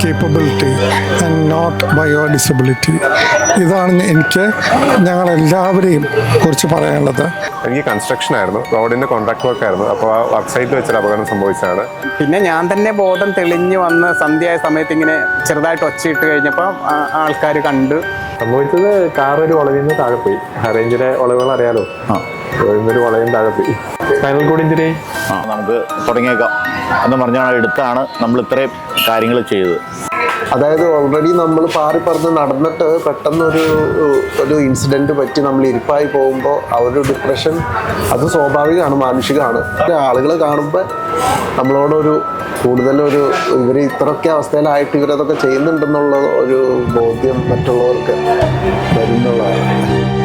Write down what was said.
Capability and not by your disability. ഇതാണ് എനിക്ക് ഞങ്ങളെല്ലാവരെയും കുറിച്ച് പറയാനുള്ളത്. എനിക്ക് കൺസ്ട്രക്ഷൻ ആയിരുന്നു, റോഡിൻ്റെ കോൺട്രാക്ട് വർക്ക് ആയിരുന്നു. അപ്പോൾ ആ വർക്ക് സൈറ്റിൽ വെച്ചൊരു അപകടം സംഭവിച്ചതാണ്. പിന്നെ ഞാൻ തന്നെ ബോധം തെളിഞ്ഞ് വന്ന് സന്ധ്യയായ സമയത്ത് ഇങ്ങനെ ചെറുതായിട്ട് ഒച്ചയിട്ട് കഴിഞ്ഞപ്പോൾ ആൾക്കാർ കണ്ട്. സംഭവിച്ചത് കാർ ഒരു വളവിൽ നിന്ന് താഴെ പോയി. റേഞ്ചിലെ വളവുകൾ അറിയാലോ, ഒരു വളയും താഴെ പോയി. Spinal cord injury. നമുക്ക് തുടങ്ങിയേക്കാം എന്ന് പറഞ്ഞാൽ എടുത്താണ് നമ്മൾ ഇത്രയും കാര്യങ്ങൾ ചെയ്തത്. അതായത് ഓൾറെഡി നമ്മൾ പാറി പറന്ന് നടന്നിട്ട് പെട്ടെന്നൊരു ഇൻസിഡൻറ്റ് പറ്റി നമ്മൾ ഇരിപ്പായി പോകുമ്പോൾ ആ ഒരു ഡിപ്രഷൻ അത് സ്വാഭാവികമാണ്, മാനുഷികമാണ്. ആളുകൾ കാണുമ്പോൾ നമ്മളോടൊരു കൂടുതലൊരു ഇവർ ഇത്രയൊക്കെ അവസ്ഥയിലായിട്ട് ഇവരതൊക്കെ ചെയ്യുന്നുണ്ടെന്നുള്ള ഒരു ബോധ്യം മറ്റുള്ളവർക്ക് വരുന്നുള്ളതാണ്.